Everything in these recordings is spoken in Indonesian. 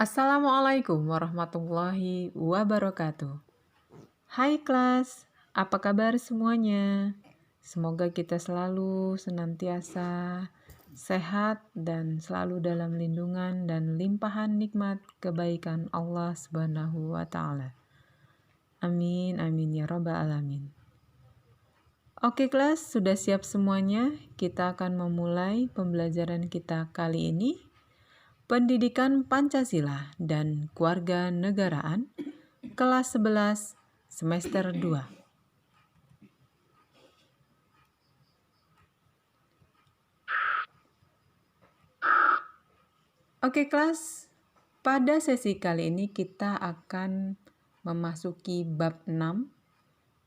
Assalamualaikum warahmatullahi wabarakatuh. Hai kelas, apa kabar semuanya? Semoga kita selalu senantiasa sehat dan selalu dalam lindungan dan limpahan nikmat kebaikan Allah Subhanahu wa taala. Amin amin ya rabbal alamin. Oke kelas, sudah siap semuanya? Kita akan memulai pembelajaran kita kali ini. Pendidikan Pancasila dan Kewarganegaraan, kelas 11, semester 2. Oke kelas, pada sesi kali ini kita akan memasuki bab 6,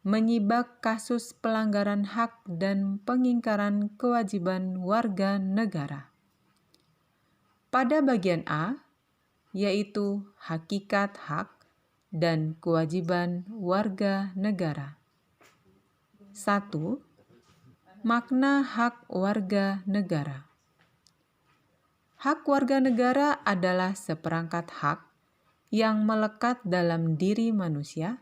menyibak kasus pelanggaran hak dan pengingkaran kewajiban warga negara. Pada bagian A, yaitu hakikat hak dan kewajiban warga negara. 1. Makna hak warga negara. Hak warga negara adalah seperangkat hak yang melekat dalam diri manusia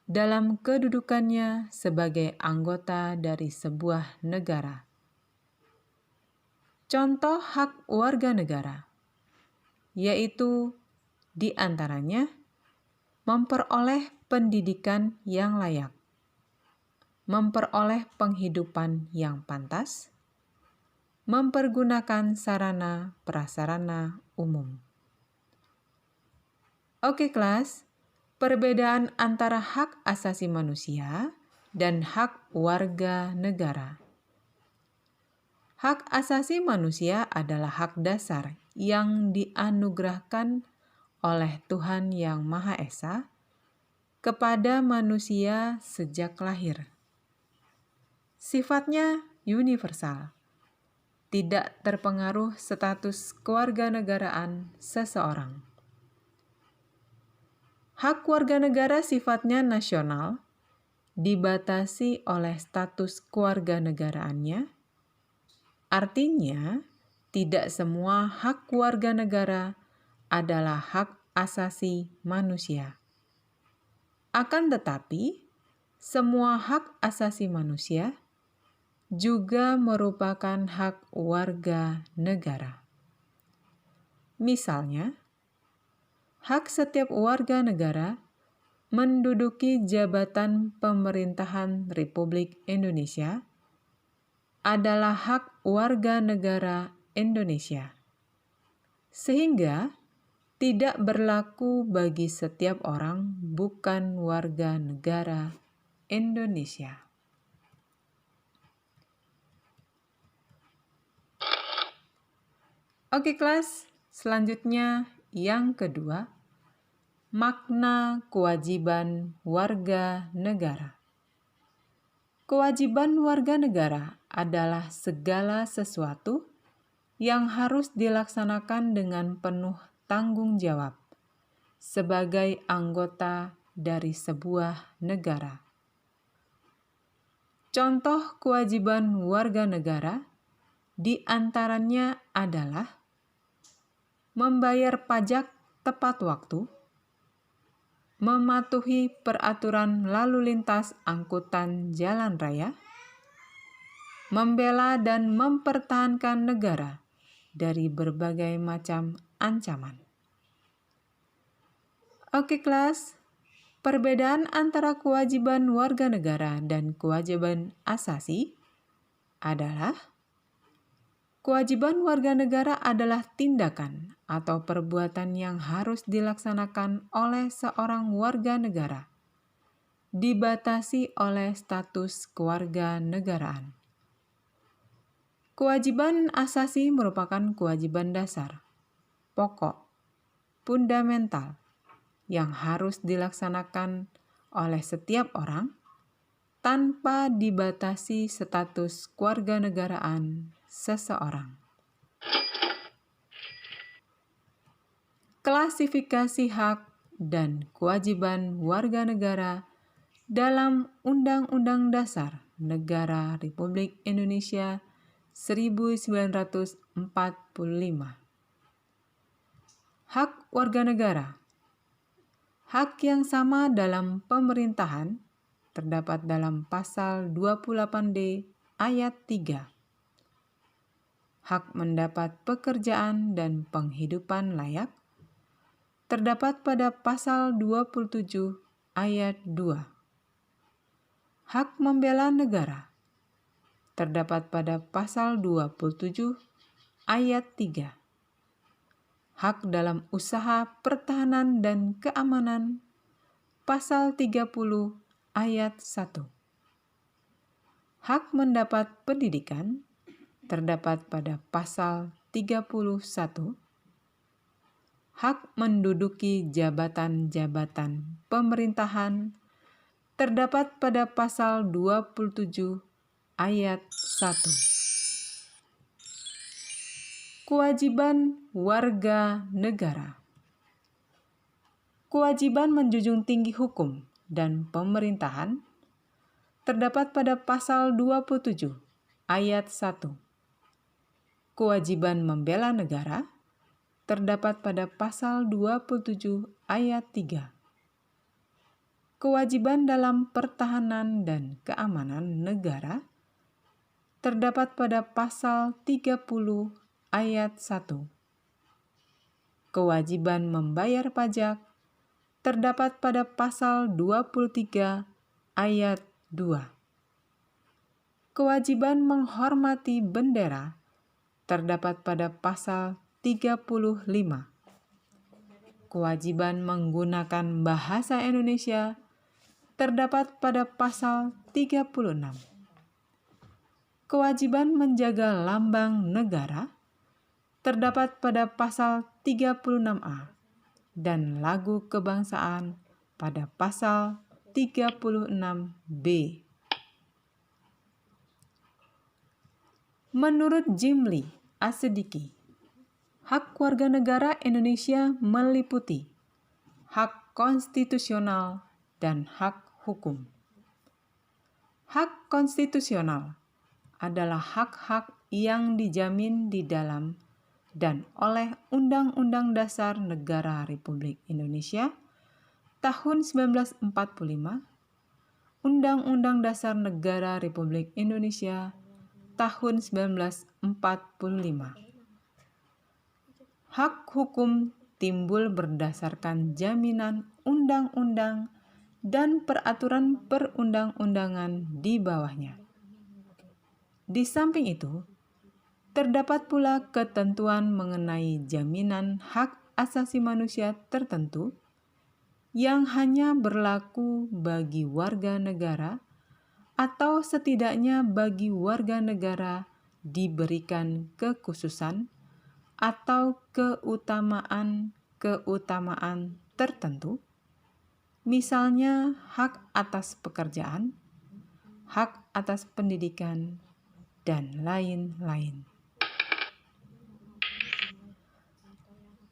dalam kedudukannya sebagai anggota dari sebuah negara. Contoh hak warga negara, yaitu di antaranya memperoleh pendidikan yang layak, memperoleh penghidupan yang pantas, mempergunakan sarana prasarana umum. Oke kelas, perbedaan antara hak asasi manusia dan hak warga negara. Hak asasi manusia adalah hak dasar yang dianugerahkan oleh Tuhan Yang Maha Esa kepada manusia sejak lahir. Sifatnya universal, tidak terpengaruh status kewarganegaraan seseorang. Hak warga negara sifatnya nasional, dibatasi oleh status kewarganegaraannya. Artinya, tidak semua hak warga negara adalah hak asasi manusia. Akan tetapi, semua hak asasi manusia juga merupakan hak warga negara. Misalnya, hak setiap warga negara menduduki jabatan pemerintahan Republik Indonesia adalah hak warga negara Indonesia, sehingga tidak berlaku bagi setiap orang bukan warga negara Indonesia. Oke kelas, selanjutnya yang kedua, makna kewajiban warga negara. Kewajiban warga negara adalah segala sesuatu yang harus dilaksanakan dengan penuh tanggung jawab sebagai anggota dari sebuah negara. Contoh kewajiban warga negara di antaranya adalah membayar pajak tepat waktu, mematuhi peraturan lalu lintas angkutan jalan raya, membela dan mempertahankan negara dari berbagai macam ancaman. Oke kelas, perbedaan antara kewajiban warga negara dan kewajiban asasi adalah kewajiban warga negara adalah tindakan atau perbuatan yang harus dilaksanakan oleh seorang warga negara, dibatasi oleh status kewarganegaraan. Kewajiban asasi merupakan kewajiban dasar, pokok, fundamental, yang harus dilaksanakan oleh setiap orang tanpa dibatasi status kewarganegaraan seseorang. Klasifikasi hak dan kewajiban warga negara dalam Undang-Undang Dasar Negara Republik Indonesia 1945. Hak warga negara. Hak yang sama dalam pemerintahan terdapat dalam pasal 28D ayat 3. Hak mendapat pekerjaan dan penghidupan layak terdapat pada pasal 27 ayat 2. Hak membela negara terdapat pada pasal 27 ayat 3. Hak dalam usaha pertahanan dan keamanan pasal 30 ayat 1. Hak mendapat pendidikan terdapat pada pasal 31. Hak menduduki jabatan-jabatan pemerintahan terdapat pada pasal 27 ayat 1. Kewajiban warga negara. Kewajiban menjunjung tinggi hukum dan pemerintahan terdapat pada pasal 27 ayat 1. Kewajiban membela negara terdapat pada pasal 27 ayat 3. Kewajiban dalam pertahanan dan keamanan negara terdapat pada pasal 30 ayat 1. Kewajiban membayar pajak terdapat pada pasal 23 ayat 2. Kewajiban menghormati bendera terdapat pada pasal 35. Kewajiban menggunakan bahasa Indonesia terdapat pada pasal 36. Kewajiban menjaga lambang negara terdapat pada pasal 36A dan lagu kebangsaan pada pasal 36B. Menurut Jimli Asidiki, hak warga negara Indonesia meliputi hak konstitusional dan hak hukum. Hak konstitusional adalah hak-hak yang dijamin di dalam dan oleh Undang-Undang Dasar Negara Republik Indonesia tahun 1945, Undang-Undang Dasar Negara Republik Indonesia tahun 1945. Hak hukum timbul berdasarkan jaminan undang-undang dan peraturan perundang-undangan di bawahnya. Di samping itu, terdapat pula ketentuan mengenai jaminan hak asasi manusia tertentu yang hanya berlaku bagi warga negara atau setidaknya bagi warga negara diberikan kekhususan atau keutamaan tertentu, misalnya hak atas pekerjaan, hak atas pendidikan, dan lain-lain.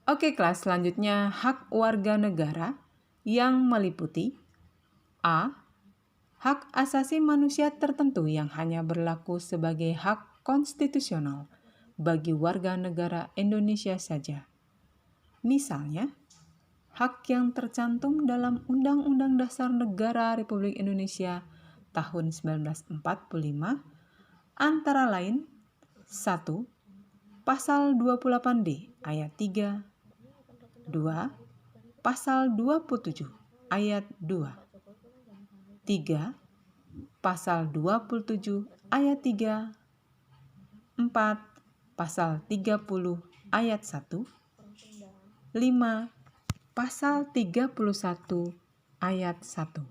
Oke kelas, selanjutnya hak warga negara yang meliputi A. Hak asasi manusia tertentu yang hanya berlaku sebagai hak konstitusional bagi warga negara Indonesia saja. Misalnya, hak yang tercantum dalam Undang-Undang Dasar Negara Republik Indonesia tahun 1945 antara lain 1. Pasal 28D ayat 3, 2. Pasal 27 ayat 2, 3. Pasal 27 ayat 3, 4. Pasal 30 ayat 1, 5. Pasal 31 ayat 1.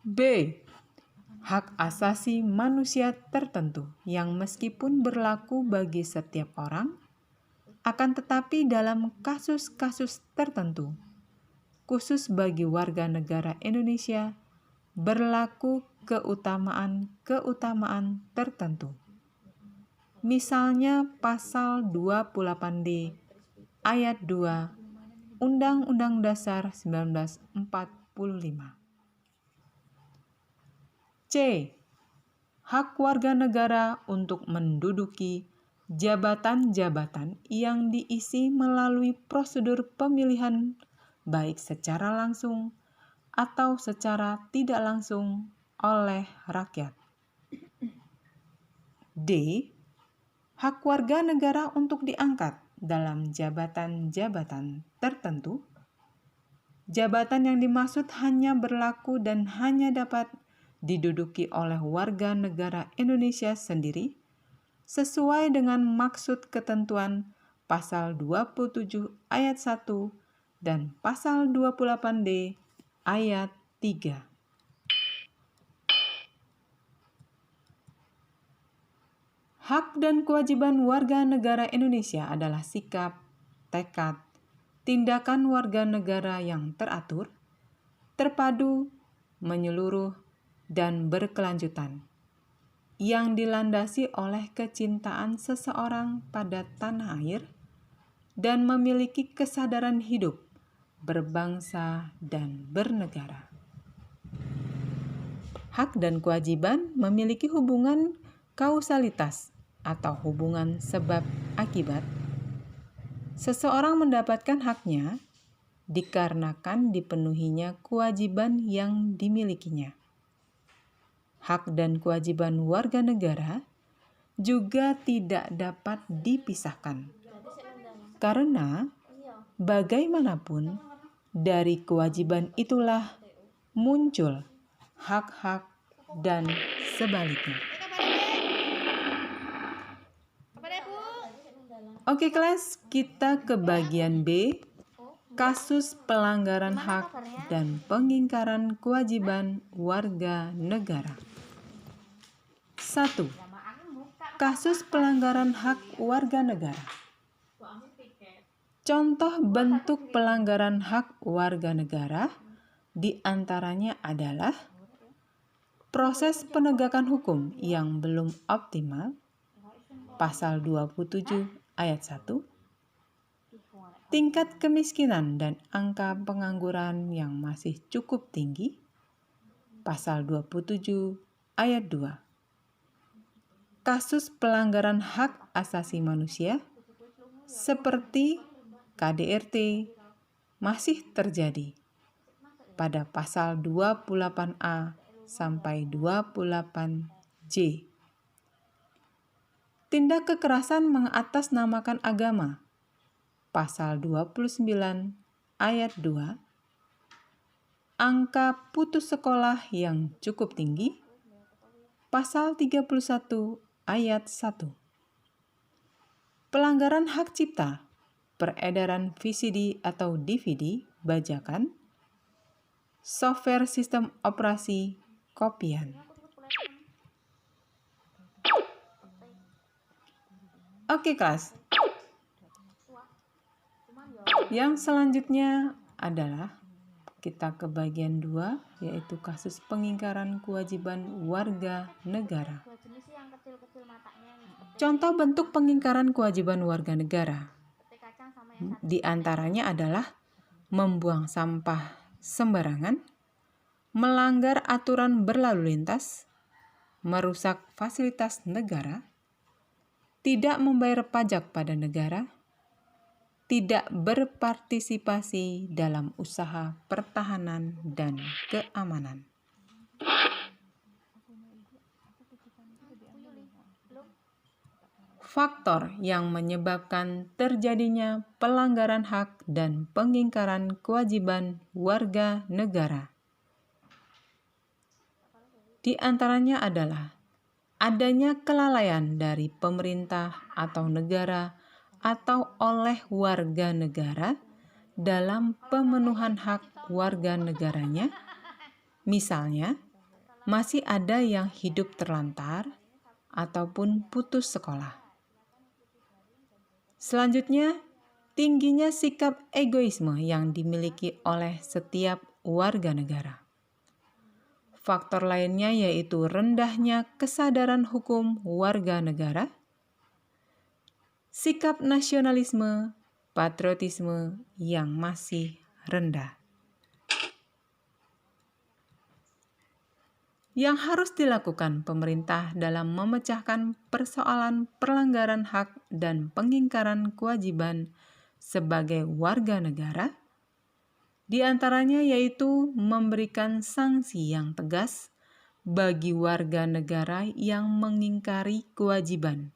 B. Hak asasi manusia tertentu yang meskipun berlaku bagi setiap orang, akan tetapi dalam kasus-kasus tertentu, khusus bagi warga negara Indonesia, berlaku keutamaan-keutamaan tertentu. Misalnya pasal 28D ayat 2 Undang-Undang Dasar 1945. C. Hak warga negara untuk menduduki jabatan-jabatan yang diisi melalui prosedur pemilihan baik secara langsung atau secara tidak langsung oleh rakyat. D. Hak warga negara untuk diangkat dalam jabatan-jabatan tertentu. Jabatan yang dimaksud hanya berlaku dan hanya dapat diduduki oleh warga negara Indonesia sendiri sesuai dengan maksud ketentuan pasal 27 ayat 1 dan pasal 28D ayat 3. Hak dan kewajiban warga negara Indonesia adalah sikap, tekad, tindakan warga negara yang teratur, terpadu, menyeluruh, dan berkelanjutan, yang dilandasi oleh kecintaan seseorang pada tanah air dan memiliki kesadaran hidup, berbangsa, dan bernegara. Hak dan kewajiban memiliki hubungan kausalitas atau hubungan sebab akibat. Seseorang mendapatkan haknya dikarenakan dipenuhinya kewajiban yang dimilikinya. Hak dan kewajiban warga negara juga tidak dapat dipisahkan, karena bagaimanapun dari kewajiban itulah muncul hak-hak dan sebaliknya. Oke kelas, kita ke bagian B, kasus pelanggaran hak dan pengingkaran kewajiban warga negara. 1. Kasus pelanggaran hak warga negara. Contoh bentuk pelanggaran hak warga negara diantaranya adalah proses penegakan hukum yang belum optimal, pasal 27 ayat 1, tingkat kemiskinan dan angka pengangguran yang masih cukup tinggi, pasal 27 ayat 2. Kasus pelanggaran hak asasi manusia seperti KDRT masih terjadi pada pasal 28A sampai 28J. Tindak kekerasan mengatasnamakan agama, pasal 29 ayat 2. Angka putus sekolah yang cukup tinggi, pasal 31 ayat 1. Pelanggaran hak cipta, peredaran VCD atau DVD bajakan, software sistem operasi kopian. Oke kelas, yang selanjutnya adalah kita ke bagian 2, yaitu kasus pengingkaran kewajiban warga negara. Contoh bentuk pengingkaran kewajiban warga negara di antaranya adalah membuang sampah sembarangan, melanggar aturan berlalu lintas, merusak fasilitas negara, tidak membayar pajak pada negara, tidak berpartisipasi dalam usaha pertahanan dan keamanan. Faktor yang menyebabkan terjadinya pelanggaran hak dan pengingkaran kewajiban warga negara. Di antaranya adalah adanya kelalaian dari pemerintah atau negara atau oleh warga negara dalam pemenuhan hak warga negaranya. Misalnya, masih ada yang hidup terlantar ataupun putus sekolah. Selanjutnya, tingginya sikap egoisme yang dimiliki oleh setiap warga negara. Faktor lainnya yaitu rendahnya kesadaran hukum warga negara, sikap nasionalisme, patriotisme yang masih rendah. yang harus dilakukan pemerintah dalam memecahkan persoalan pelanggaran hak dan pengingkaran kewajiban sebagai warga negara, di antaranya yaitu memberikan sanksi yang tegas bagi warga negara yang mengingkari kewajiban,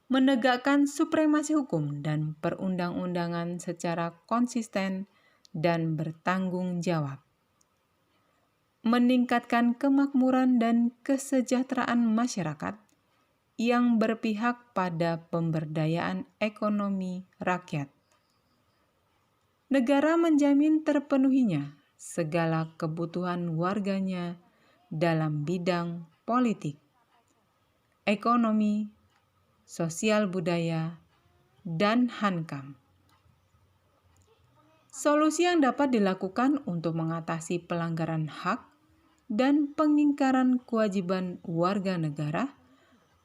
menegakkan supremasi hukum dan perundang-undangan secara konsisten dan bertanggung jawab, meningkatkan kemakmuran dan kesejahteraan masyarakat yang berpihak pada pemberdayaan ekonomi rakyat. Negara menjamin terpenuhinya segala kebutuhan warganya dalam bidang politik, ekonomi, sosial budaya, dan hankam. Solusi yang dapat dilakukan untuk mengatasi pelanggaran hak dan pengingkaran kewajiban warga negara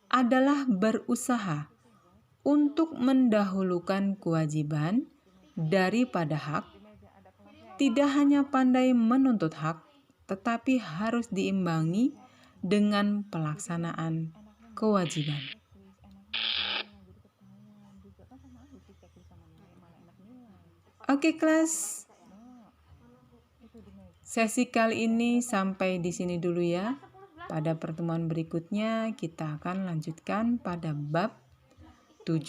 adalah berusaha untuk mendahulukan kewajiban daripada hak, tidak hanya pandai menuntut hak, tetapi harus diimbangi dengan pelaksanaan kewajiban. Oke kelas, sesi kali ini sampai di sini dulu ya. Pada pertemuan berikutnya kita akan lanjutkan pada bab 7,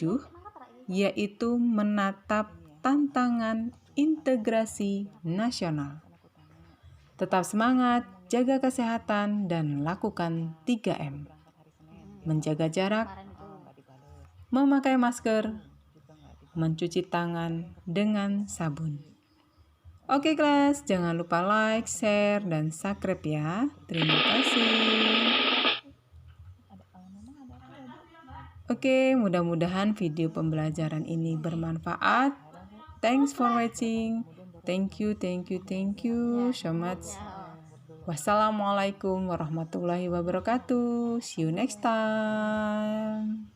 yaitu menatap tantangan integrasi nasional. Tetap semangat, jaga kesehatan, dan lakukan 3M. Menjaga jarak, memakai masker, mencuci tangan dengan sabun. Oke kelas, jangan lupa like, share, dan subscribe ya. Terima kasih. Oke, mudah-mudahan video pembelajaran ini bermanfaat. Thanks for watching. Thank you so much. Wassalamualaikum warahmatullahi wabarakatuh. See you next time.